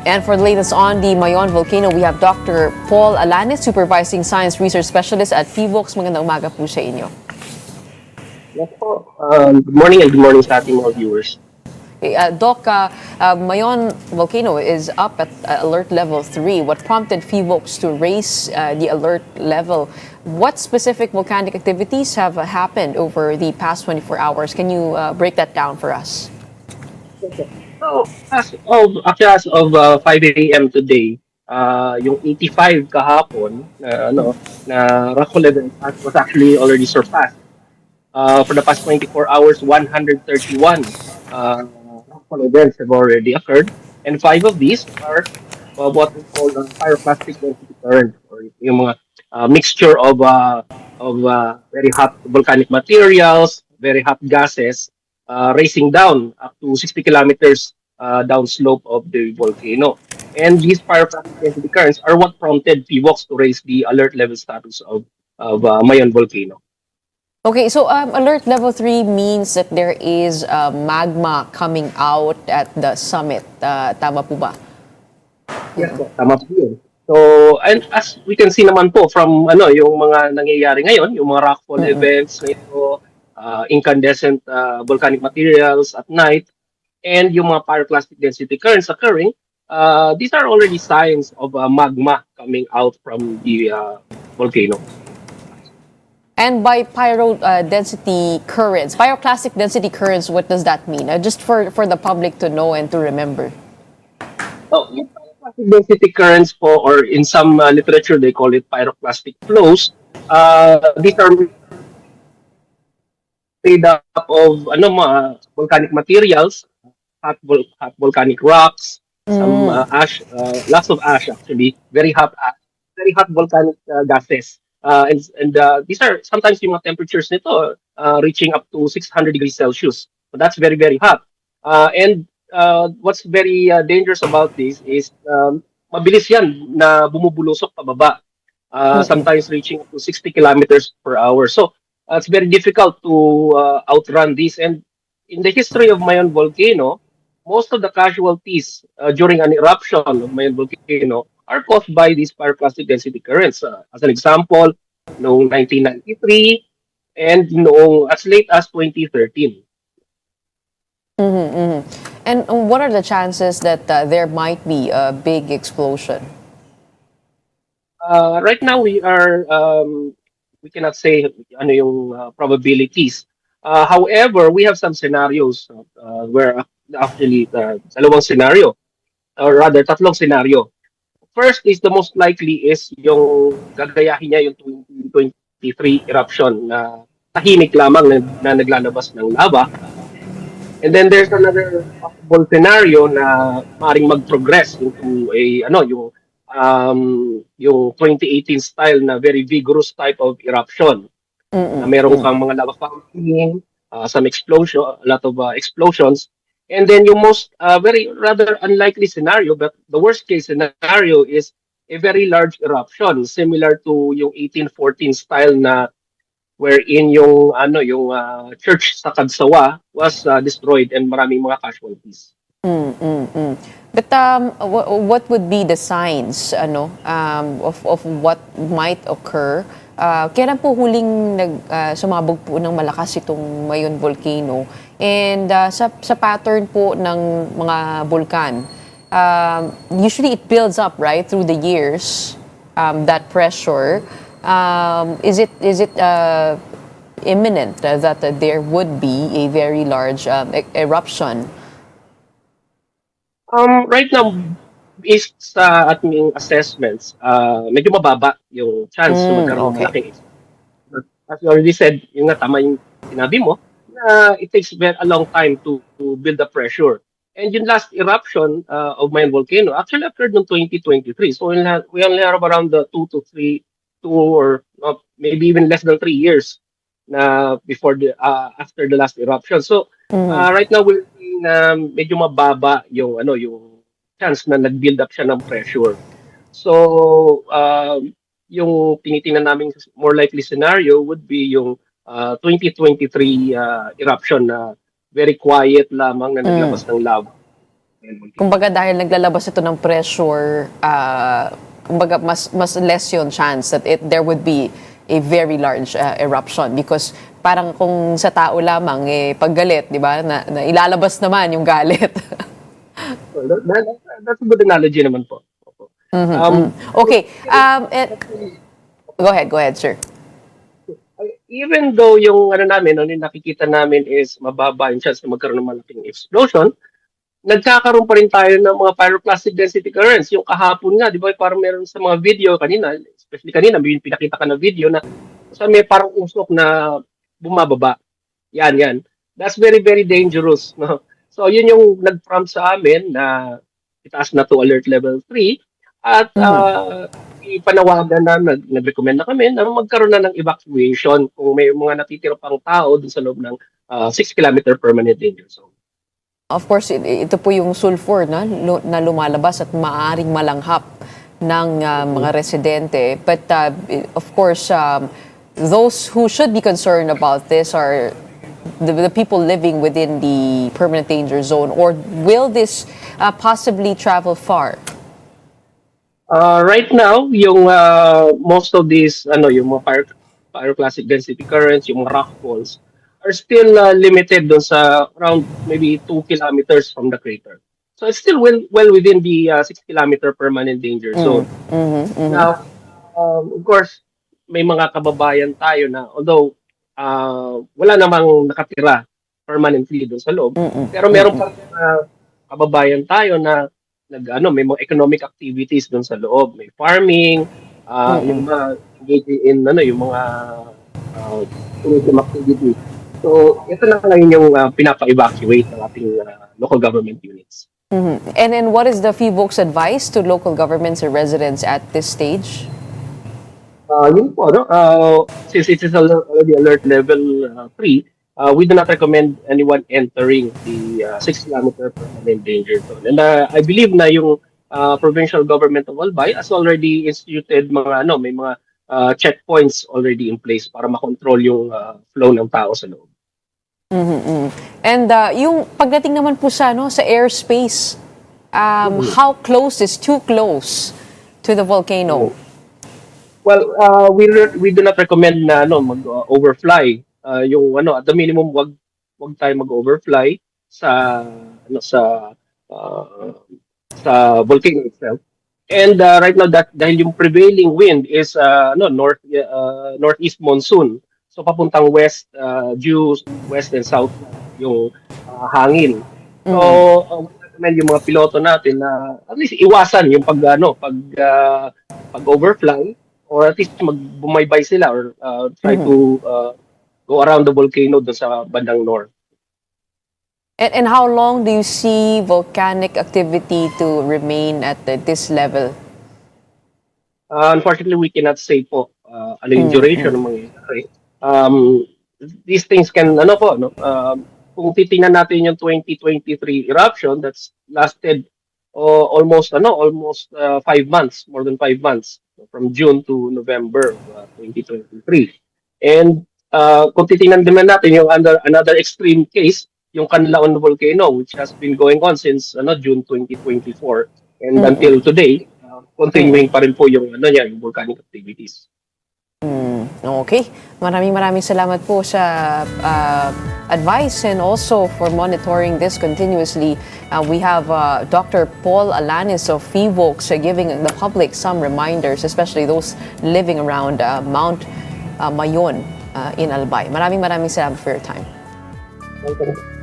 And for the latest on the Mayon Volcano, we have Dr. Paul Alanis, Supervising Science Research Specialist at Phivolcs. Magandang umaga po sa inyo. Yes po. Good morning and good morning sa ating mga viewers. Okay, Doc, Mayon Volcano is up at alert level 3. What prompted Phivolcs to raise the alert level? What specific volcanic activities have happened over the past 24 hours? Can you break that down for us? So, as of 5 a.m. today, yung 85 kahapon na rockfall event was actually already surpassed. For the past 24 hours, 131 rockfall events have already occurred, and five of these are what we call pyroclastic density current, or yung mga mixture of very hot volcanic materials, very hot gases, racing down up to 60 kilometers downslope of the volcano. And these pyroclastic density currents are what prompted Phivolcs to raise the alert level status of Mayon Volcano. Okay, so alert level 3 means that there is magma coming out at the summit. Tama po ba? Yes, po, tama po yun. So, and as we can see naman po from yung mga nangyayari ngayon, yung mga rockfall events ngayon, incandescent volcanic materials at night, and yung mga pyroclastic density currents occurring, these are already signs of magma coming out from the volcano. And by density currents, pyroclastic density currents, what does that mean? Just for the public to know and to remember. So, yung pyroclastic density currents po, or in some literature, they call it pyroclastic flows. These are made up of volcanic materials, hot volcanic rocks, some ash, lots of ash actually, very hot volcanic gases. And these are sometimes yung mga temperatures nito reaching up to 600 degrees Celsius. So that's very, very hot. And what's very dangerous about this is mabilis yan na bumubulusok pababa. Sometimes reaching up to 60 kilometers per hour. So it's very difficult to outrun this. And in the history of Mayon Volcano, most of the casualties during an eruption of Mayon Volcano are caused by these pyroclastic density currents. As an example, noong 1993 and noong as late as 2013. And what are the chances that there might be a big explosion? Right now, we cannot say ano yung probabilities. However, we have some scenarios where actually dalawang scenario, or rather tatlong scenario. First is the most likely is yung gagayahin niya yung 2023 eruption na tahimik lamang na naglalabas ng lava. And then there's another possible scenario na maaaring mag-progress into yung 2018 style na very vigorous type of eruption. Na meron kang mga lava fountain, some explosion, a lot of explosions. And then yung most very rather unlikely scenario, but the worst case scenario is a very large eruption similar to yung 1814 style na wherein yung church sa Kadsawa was destroyed and maraming mga casualties. But what would be the signs of what might occur? Kailan po huling sumabog po ng malakas itong Mayon Volcano? And sa pattern po ng mga vulkan, usually it builds up, right, through the years, that pressure. Is it imminent that there would be a very large eruption? Right now, based sa ating assessments, medyo mababa yung chance na magkaroon ng malaking explosion. As you already said, yung nga tama yung sinabi mo, na it takes a long time to build the pressure. And yung last eruption of Mayon Volcano actually occurred in 2023. So we only have around the 2 or maybe even less than 3 years na before after the last eruption. So right now we're seeing medyo mababa yung chance na nag-build up siya ng pressure. So yung tinitingnan namin more likely scenario would be yung 2023 eruption na very quiet lamang na naglabas ng lava. Mayon Volcano. Kumbaga dahil naglalabas ito ng pressure, kumbaga mas less yung chance that there would be a very large eruption because parang kung sa tao lamang paggalit, 'di ba? Na ilalabas naman yung galit. So, that's a good analogy naman po. Opo. Okay. Go ahead, sir. Even though yung ano namin, ano, yung nakikita namin is mababa yung chance na magkaroon ng malaking explosion, nagkakaroon pa rin tayo ng mga pyroclastic density currents. Yung kahapon nga, di ba, parang meron sa mga video kanina, especially kanina, may pinakita ka na video na sa may parang usok na bumababa. Yan. That's very, very dangerous. No? So, yun yung nag-prompt sa amin na itaas na to alert level 3 at ipanawagan na, nag-recommend na kami na magkaroon na ng evacuation kung may mga natitira pang tao dun sa loob ng 6-kilometer permanent danger zone. Of course, ito po yung sulfur na lumalabas at maaring malanghap ng mga residente. But of course, those who should be concerned about this are the people living within the permanent danger zone. Or will this possibly travel far? Right now, yung most of these, yung mga pyroclastic density currents, yung mga rock falls, are still limited doon sa around maybe 2 kilometers from the crater. So it's still well within the 6-kilometer permanent danger zone. Now, of course, may mga kababayan tayo na although wala namang nakatira permanently doon sa loob, pero meron pa rin kababayan tayo na may mga economic activities doon sa loob, may farming, yung mga engaging in yung mga tourism activities. So, ito na ngayon yung pinapa-evacuate ng ating local government units. And then what is the Phivolcs advice to local governments and residents at this stage? Yun po, since it is already alert level 3, we do not recommend anyone entering the 6-kilometer permanent danger zone. And I believe na yung provincial government of Albay has already instituted may mga checkpoints already in place para makontrol yung flow ng tao sa loob. And yung pagdating naman po sa airspace, how close is too close to the volcano? Well, we do not recommend na mag-overfly. At the minimum wag tayo mag-overfly sa volcano itself. And right now dahil yung prevailing wind is northeast monsoon. So papuntang west, due west and south yung hangin. So we recommend yung mga piloto natin na at least iwasan yung pag-overfly or at least bumaybay sila or try to go around the volcano doon sa bandang north. And how long do you see volcanic activity to remain at this level? Unfortunately, we cannot say po ano yung duration ng mangyayari. These things can, kung titingnan natin yung 2023 eruption, that's lasted almost 5 months, more than 5 months, from June to November 2023. And kung titingnan naman natin yung another extreme case, yung Canlaon Volcano, which has been going on since June 2024 and until today, continuing pa rin po yung yung volcanic activities. Okay. Maraming salamat po sa advice and also for monitoring this continuously. We have Dr. Paul Alanis of Phivolcs giving the public some reminders, especially those living around Mount Mayon in Albay. Maraming salamat for your time. Welcome.